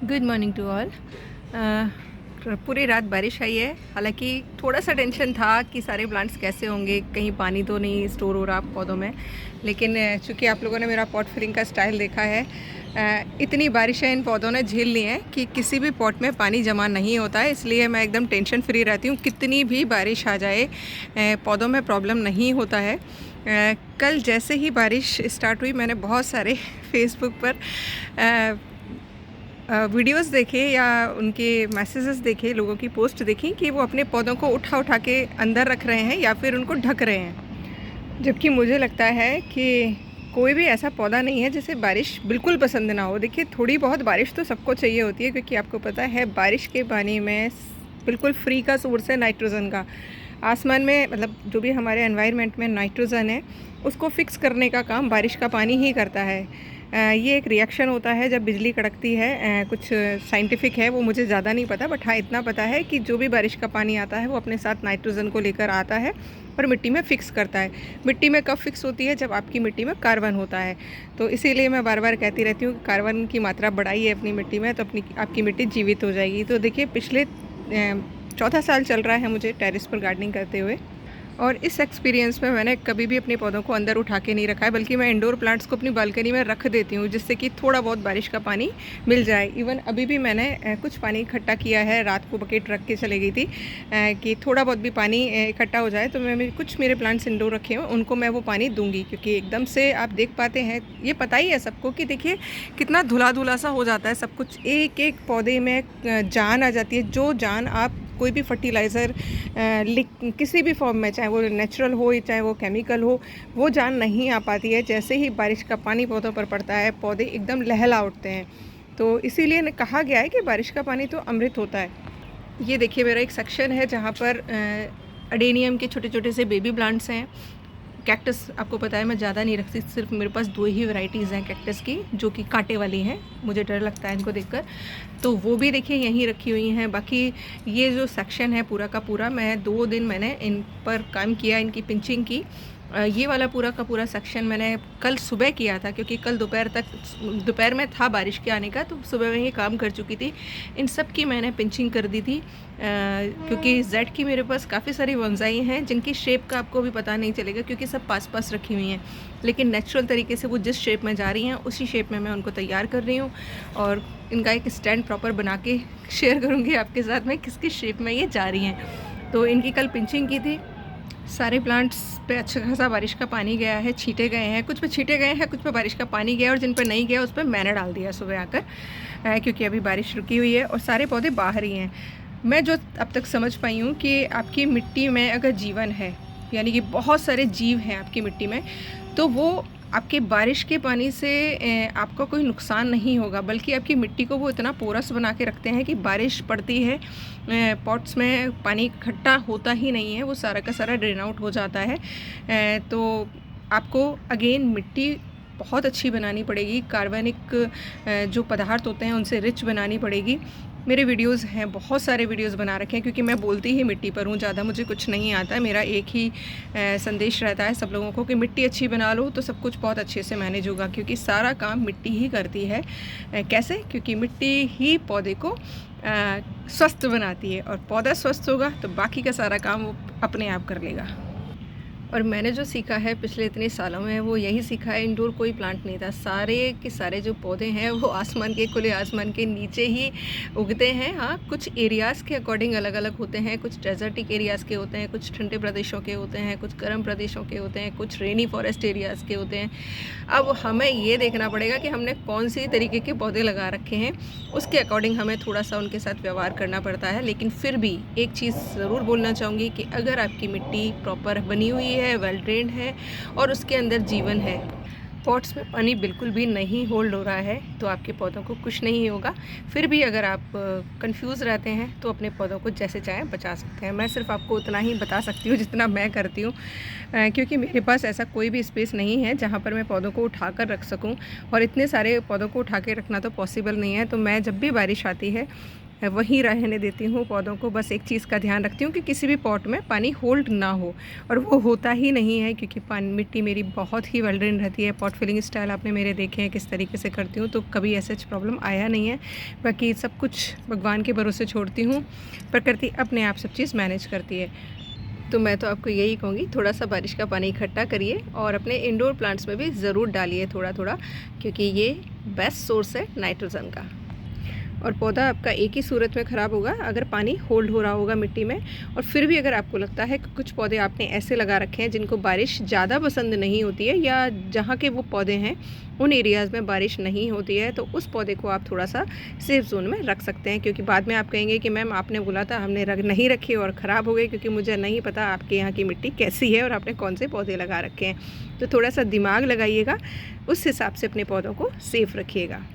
Good morning to all. पूरी रात बारिश आई है। हालांकि थोड़ा सा टेंशन था कि सारे प्लांट्स कैसे होंगे, कहीं पानी तो नहीं स्टोर हो रहा पौधों में। लेकिन चूँकि आप लोगों ने मेरा पॉट फिलिंग का स्टाइल देखा है, इतनी बारिशें इन पौधों ने झेल ली हैं कि किसी भी पॉट में पानी जमा नहीं होता है। इसलिए मैं एकदम टेंशन फ्री रहती हूँ। कितनी भी बारिश आ जाए पौधों में प्रॉब्लम नहीं होता है। कल जैसे ही बारिश स्टार्ट हुई, मैंने बहुत सारे फेसबुक पर वीडियोस देखे या उनके मैसेजेस देखे, लोगों की पोस्ट देखी कि वो अपने पौधों को उठा उठा के अंदर रख रहे हैं या फिर उनको ढक रहे हैं। जबकि मुझे लगता है कि कोई भी ऐसा पौधा नहीं है जिसे बारिश बिल्कुल पसंद ना हो। देखिए, थोड़ी बहुत बारिश तो सबको चाहिए होती है, क्योंकि आपको पता है बारिश के पानी में बिल्कुल फ्री का सोर्स है नाइट्रोजन का। आसमान में, मतलब जो भी हमारे एनवायरनमेंट में नाइट्रोजन है, उसको फिक्स करने का काम बारिश का पानी ही करता है। ये एक रिएक्शन होता है जब बिजली कड़कती है। कुछ साइंटिफिक है, वो मुझे ज़्यादा नहीं पता, बट हाँ इतना पता है कि जो भी बारिश का पानी आता है वो अपने साथ नाइट्रोजन को लेकर आता है और मिट्टी में फ़िक्स करता है। मिट्टी में कब फिक्स होती है? जब आपकी मिट्टी में कार्बन होता है। तो इसीलिए मैं बार बार कहती रहती हूँ कि कार्बन की मात्रा बढ़ाइए अपनी मिट्टी में, तो आपकी मिट्टी जीवित हो जाएगी। तो देखिए, पिछले चौथा साल चल रहा है मुझे टेरेस पर गार्डनिंग करते हुए, और इस एक्सपीरियंस में मैंने कभी भी अपने पौधों को अंदर उठा के नहीं रखा है, बल्कि मैं इंडोर प्लांट्स को अपनी बालकनी में रख देती हूँ, जिससे कि थोड़ा बहुत बारिश का पानी मिल जाए। इवन अभी भी मैंने कुछ पानी इकट्ठा किया है, रात को बकेट रख के चले गई थी कि थोड़ा बहुत भी पानी इकट्ठा हो जाए। तो मैं कुछ मेरे प्लांट्स इंडोर रखे हैं, उनको मैं वो पानी दूंगी, क्योंकि एकदम से आप देख पाते हैं, ये पता ही है सबको कि देखिए कितना धुला धुला सा हो जाता है सब कुछ। एक एक पौधे में जान आ जाती है। जो जान आप कोई भी फर्टिलाइज़र किसी भी फॉर्म में, चाहे वो नेचुरल हो चाहे वो केमिकल हो, वो जान नहीं आ पाती है। जैसे ही बारिश का पानी पौधों पर पड़ता है, पौधे एकदम लहला उठते हैं। तो इसीलिए कहा गया है कि बारिश का पानी तो अमृत होता है। ये देखिए, मेरा एक सेक्शन है जहाँ पर अडेनियम के छोटे छोटे से बेबी प्लांट्स हैं। कैक्टस आपको पता है मैं ज़्यादा नहीं रखती, सिर्फ मेरे पास 2 ही वैरायटीज़ हैं कैक्टस की, जो कि कांटे वाली हैं। मुझे डर लगता है इनको देखकर, तो वो भी देखिए यहीं रखी हुई हैं। बाकी ये जो सेक्शन है पूरा का पूरा, मैं 2 दिन मैंने इन पर काम किया, इनकी पिंचिंग की। ये वाला पूरा का पूरा सेक्शन मैंने कल सुबह किया था, क्योंकि कल दोपहर में था बारिश के आने का, तो सुबह में ही काम कर चुकी थी। इन सब की मैंने पिंचिंग कर दी थी, क्योंकि जेड की मेरे पास काफ़ी सारी बोनसाई हैं जिनकी शेप का आपको भी पता नहीं चलेगा, क्योंकि सब पास पास रखी हुई हैं। लेकिन नेचुरल तरीके से वो जिस शेप में जा रही हैं, उसी शेप में मैं उनको तैयार कर रही हूँ। और इनका एक स्टैंड प्रॉपर बना के शेयर करूँगी आपके साथ में, किस किस शेप में ये जा रही हैं। तो इनकी कल पिंचिंग की थी। सारे प्लांट्स पे अच्छा खासा बारिश का पानी गया है, छींटे गए हैं। कुछ पे छींटे गए हैं, कुछ पे बारिश का पानी गया, और जिन पे नहीं गया उस पर मैंने डाल दिया सुबह आकर, क्योंकि अभी बारिश रुकी हुई है और सारे पौधे बाहर ही हैं। मैं जो अब तक समझ पाई हूँ कि आपकी मिट्टी में अगर जीवन है, यानी कि बहुत सारे जीव हैं आपकी मिट्टी में, तो वो आपके बारिश के पानी से आपका कोई नुकसान नहीं होगा, बल्कि आपकी मिट्टी को वो इतना पोरस बना के रखते हैं कि बारिश पड़ती है, पॉट्स में पानी इकट्ठा होता ही नहीं है, वो सारा का सारा ड्रेन आउट हो जाता है। तो आपको अगेन मिट्टी बहुत अच्छी बनानी पड़ेगी, कार्बनिक जो पदार्थ होते हैं उनसे रिच बनानी पड़ेगी। मेरे वीडियोस हैं, बहुत सारे वीडियोस बना रखे हैं, क्योंकि मैं बोलती ही मिट्टी पर हूँ, ज़्यादा मुझे कुछ नहीं आता है। मेरा एक ही संदेश रहता है सब लोगों को कि मिट्टी अच्छी बना लो तो सब कुछ बहुत अच्छे से मैनेज होगा, क्योंकि सारा काम मिट्टी ही करती है। कैसे? क्योंकि मिट्टी ही पौधे को स्वस्थ बनाती है, और पौधा स्वस्थ होगा तो बाकी का सारा काम वो अपने आप कर लेगा। और मैंने जो सीखा है पिछले इतने सालों में, वो यही सीखा है, इंडोर कोई प्लांट नहीं था। सारे के सारे जो पौधे हैं वो आसमान के, खुले आसमान के नीचे ही उगते हैं। हाँ, कुछ एरियाज़ के अकॉर्डिंग अलग अलग होते हैं, कुछ डेजर्टिक एरियाज़ के होते हैं, कुछ ठंडे प्रदेशों के होते हैं, कुछ गर्म प्रदेशों के होते हैं, कुछ रेनी फॉरेस्ट एरियाज़ के होते हैं। अब हमें ये देखना पड़ेगा कि हमने कौन सी तरीके के पौधे लगा रखे हैं, उसके अकॉर्डिंग हमें थोड़ा सा उनके साथ व्यवहार करना पड़ता है। लेकिन फिर भी एक चीज़ ज़रूर बोलना चाहूँगी कि अगर आपकी मिट्टी प्रॉपर बनी हुई है, वेल ड्रेन्ड है, और उसके अंदर जीवन है, पॉट्स में पानी बिल्कुल भी नहीं होल्ड हो रहा है, तो आपके पौधों को कुछ नहीं होगा। फिर भी अगर आप कंफ्यूज रहते हैं तो अपने पौधों को जैसे चाहें बचा सकते हैं। मैं सिर्फ आपको उतना ही बता सकती हूँ जितना मैं करती हूँ, क्योंकि मेरे पास ऐसा कोई भी स्पेस नहीं है जहाँ पर मैं पौधों को उठा कर रख सकूँ, और इतने सारे पौधों को उठा के रखना तो पॉसिबल नहीं है। तो मैं जब भी बारिश आती है वहीं रहने देती हूँ पौधों को। बस एक चीज़ का ध्यान रखती हूँ कि किसी भी पॉट में पानी होल्ड ना हो, और वो होता ही नहीं है क्योंकि पानी मिट्टी मेरी बहुत ही वेल ड्रेन रहती है। पॉट फिलिंग स्टाइल आपने मेरे देखे हैं किस तरीके से करती हूँ, तो कभी ऐसा प्रॉब्लम आया नहीं है। बाकी सब कुछ भगवान के भरोसे छोड़ती हूँ, प्रकृति अपने आप सब चीज़ मैनेज करती है। तो मैं तो आपको यही कहूँगी, थोड़ा सा बारिश का पानी इकट्ठा करिए और अपने इंडोर प्लांट्स में भी ज़रूर डालिए थोड़ा थोड़ा, क्योंकि ये बेस्ट सोर्स है नाइट्रोजन का। और पौधा आपका एक ही सूरत में ख़राब होगा अगर पानी होल्ड हो रहा होगा मिट्टी में। और फिर भी अगर आपको लगता है कि कुछ पौधे आपने ऐसे लगा रखे हैं जिनको बारिश ज़्यादा पसंद नहीं होती है, या जहाँ के वो पौधे हैं उन एरियाज़ में बारिश नहीं होती है, तो उस पौधे को आप थोड़ा सा सेफ जोन में रख सकते हैं। क्योंकि बाद में आप कहेंगे कि मैम आपने बोला था, हमने नहीं रखे और ख़राब हो गए, क्योंकि मुझे नहीं पता आपके यहाँ की मिट्टी कैसी है और आपने कौन से पौधे लगा रखे हैं। तो थोड़ा सा दिमाग लगाइएगा, उस हिसाब से अपने पौधों को सेफ़ रखिएगा।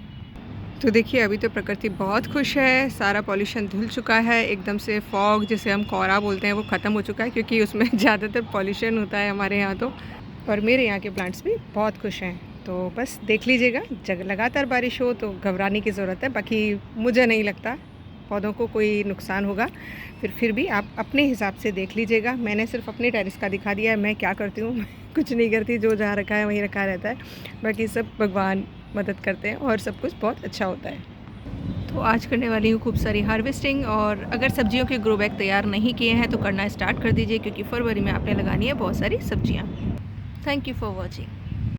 तो देखिए अभी तो प्रकृति बहुत खुश है, सारा पॉल्यूशन धुल चुका है, एकदम से फॉग जिसे हम कोहरा बोलते हैं वो ख़त्म हो चुका है, क्योंकि उसमें ज़्यादातर पॉल्यूशन होता है हमारे यहाँ तो। और मेरे यहाँ के प्लांट्स भी बहुत खुश हैं। तो बस देख लीजिएगा, जब लगातार बारिश हो तो घबराने की ज़रूरत है। बाकी मुझे नहीं लगता पौधों को कोई नुकसान होगा। फिर भी आप अपने हिसाब से देख लीजिएगा। मैंने सिर्फ अपने टेरेस का दिखा दिया है, मैं क्या करती हूँ कुछ नहीं करती, जो जहाँ रखा है वहीं रखा रहता है। बाकी सब भगवान मदद करते हैं और सब कुछ बहुत अच्छा होता है। तो आज करने वाली हूँ खूब सारी हार्वेस्टिंग, और अगर सब्जियों के ग्रो बैग तैयार नहीं किए हैं तो करना स्टार्ट कर दीजिए, क्योंकि फरवरी में आपने लगानी है बहुत सारी सब्जियाँ। Thank you for watching.